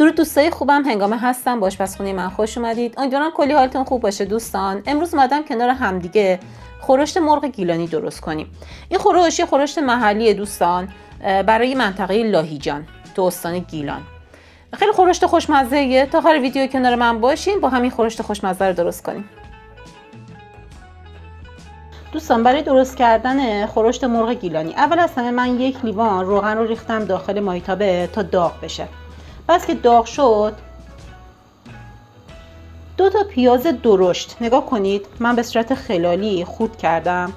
درود دوستای خوبم، هنگامه هستم با آشپزخونه من. خوش اومدید. امیدوارم کلی حالتون خوب باشه دوستان. امروز اومدم کنار همدیگه خورشت مرغ گیلانی درست کنیم. این خورشت یه خورشت محلی دوستان برای منطقه لاهیجان تو استان گیلان. خیلی خورشت خوشمزه‌ایه. تا آخر ویدیو کنار من باشین با همین خورشت خوشمزه رو درست کنیم. دوستان برای درست کردن خورشت مرغ گیلانی اول از همه من یک لیوان روغن رو ریختم داخل مایتابه تا داغ بشه. بس که داغ شد 2 تا پیاز درشت، نگاه کنید من به صورت خلالی خورد کردم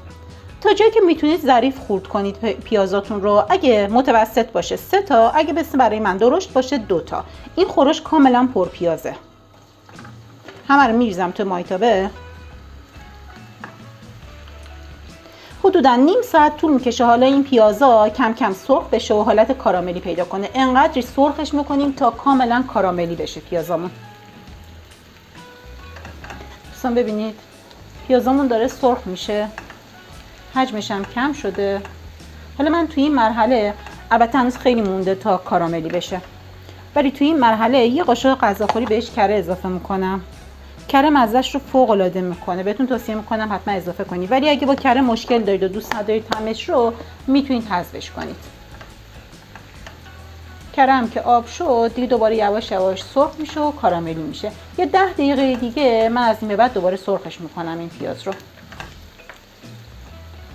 تا جایی که میتونید ظریف خورد کنید پیازاتون رو. اگه متوسط باشه 3 تا، اگه مثل برای من درشت باشه 2 تا. این خورش کاملا پر پیازه. همه رو میریزم تو مایتابه. حدودا نیم ساعت طول میکشه حالا این پیازا کم کم سرخ بشه و حالت کاراملی پیدا کنه. انقدری سرخش میکنیم تا کاملا کاراملی بشه پیازامون. دوستان ببینید پیازامون داره سرخ میشه، حجمش هم کم شده. حالا من توی این مرحله، البته هنوز خیلی مونده تا کاراملی بشه، ولی توی این مرحله یه قاشق غذاخوری بهش کره اضافه میکنم. کره مزهش رو فوق العاده میکنه، بهتون توصیه میکنم حتما اضافه کنید. ولی اگه با کره مشکل دارید و دوست ندارید طعمش رو، میتونید حذفش کنید. کره هم که آب شد دیگه دوباره یواش یواش سرخ میشه و کاراملی میشه. یه 10 دقیقه دیگه من از این به بعد دوباره سرخش میکنم این پیاز رو.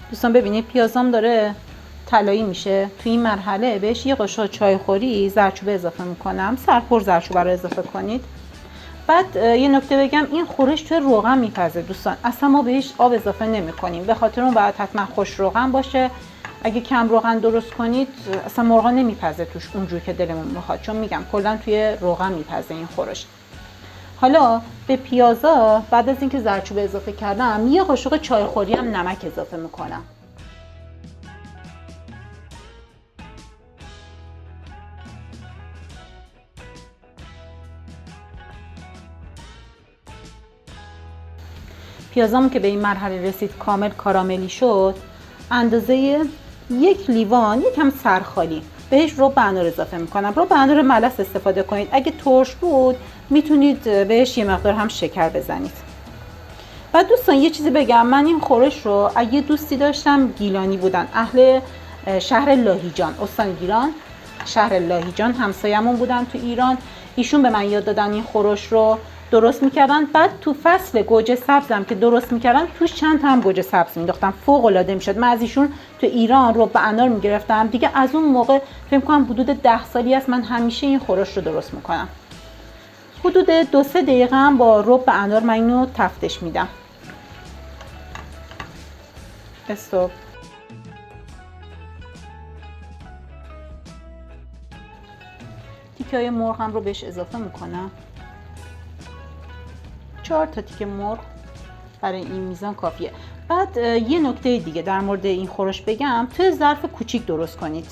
دوستان ببینید پیازام داره طلایی میشه. توی این مرحله بهش یه قاشق چایخوری زردچوبه اضافه میکنم. سرپر زردچوبه رو اضافه کنید. بعد یه نکته بگم، این خورش توی روغن میپزه دوستان، اصلا ما بهش آب اضافه نمی کنیم. به خاطر اون باید حتما خوش روغن باشه. اگه کم روغن درست کنید اصلا مرغا نمیپزه توش اونجوری که دلمون میخواد، چون میگم کلا توی روغن میپزه این خورش. حالا به پیازا بعد از اینکه زردچوبه اضافه کردم یه قاشق چایخوری هم نمک اضافه میکنم. پیازامون که به این مرحله رسید کامل کاراملی شد، اندازه 1 لیوان یکم سرخالی بهش رب انار اضافه میکنم. رب انار ملس استفاده کنید. اگه ترش بود میتونید بهش یه مقدار هم شکر بزنید. و دوستان یه چیزی بگم، من این خورش رو اگه دوستی داشتم گیلانی بودن، اهل شهر لاهیجان، استان گیلان، شهر لاهیجان، همسایه‌مون بودن تو ایران، ایشون به من یاد دادن این خورش رو درست میکردن. بعد تو فصل گوجه سبزم که درست میکردن توش چند تا هم گوجه سبز مینداختم، فوق العاده میشد. من از ایشون تو ایران رب انار میگرفتم دیگه. از اون موقع فکر کنم حدود 10 سالی است من همیشه این خورش رو درست میکنم. حدود 2-3 دقیقه هم با رب انار من اینو تفتش میدم. استوب. تیکه‌های مرغ هم رو بهش اضافه میکنم. 4 تا تیکه مرغ برای این میزان کافیه. بعد یه نکته دیگه در مورد این خورش بگم، توی ظرف کوچیک درست کنید.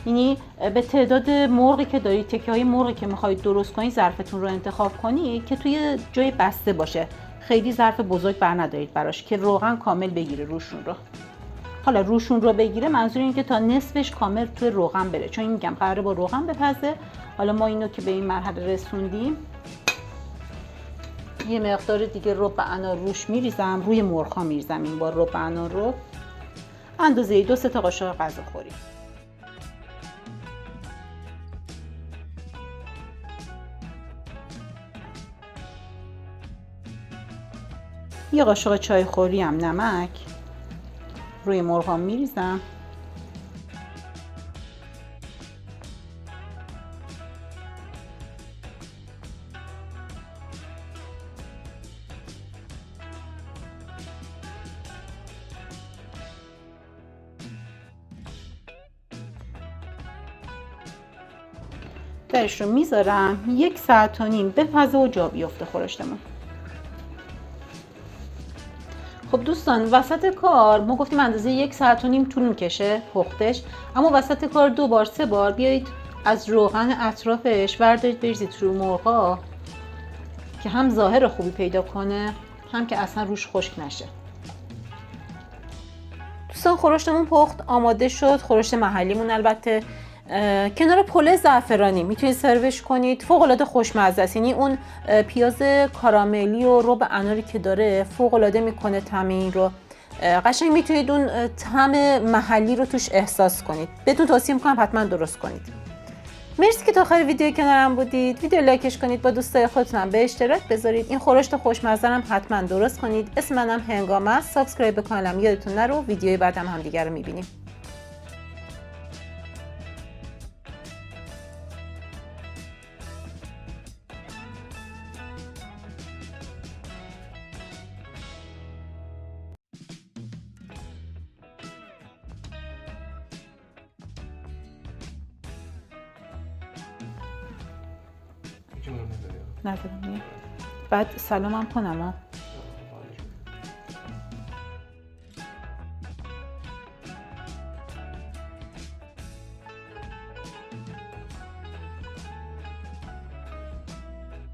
یعنی به تعداد مرغی که دارید، تکه‌های مرغی که می‌خواید درست کنید ظرفتون رو انتخاب کنید که توی جای بسته باشه. خیلی ظرف بزرگ بر ندارید براش که روغن کامل بگیره روشون رو. حالا روشون رو بگیره منظور اینه که تا نصفش کامل توی روغن بره، چون میگم قراره با روغن بپزه. حالا ما اینو که به این مرحله رسوندیم یه مقدار دیگه رب انار روش میریزم، روی مرغ‌ها میریزم این بار رب انار رو، اندازه 2-3 تا قاشق غذاخوری. یه قاشق چایخوری هم نمک روی مرغ‌ها میریزم. درش رو میذارم 1 ساعت و نیم بپزه و جا بیفته خورشتمون. خب دوستان وسط کار ما گفتیم اندازه 1 ساعت و نیم طول میکشه پختش، اما وسط کار 2 بار 3 بار بیایید از روغن اطرافش وردارید بریزید رو مرغا که هم ظاهر خوبی پیدا کنه هم که اصلا روش خشک نشه. دوستان خورشتمون پخت آماده شد. خورشت محلیمون البته کنار پلو زعفرانی میتونید سروش کنید. فوق العاده خوشمزه است. یعنی اون پیاز کاراملی و رب اناری که داره فوق العاده میکنه طعم این رو. قشنگ میتونید اون طعم محلی رو توش احساس کنید. بهتون توصیه میکنم حتما درست کنید. مرسی که تا آخر ویدیو کنارم بودید. ویدیو لایکش کنید، با دوستای خودتون به اشتراک بذارید. این خورشت خوشمزه هم حتما درست کنید. اسم منم هنگام است. سابسکرایب به کانالم یادتون نره. ویدیوی بعدم هم دیگه رو میبینیم. ندارم. بعد سلامم کنم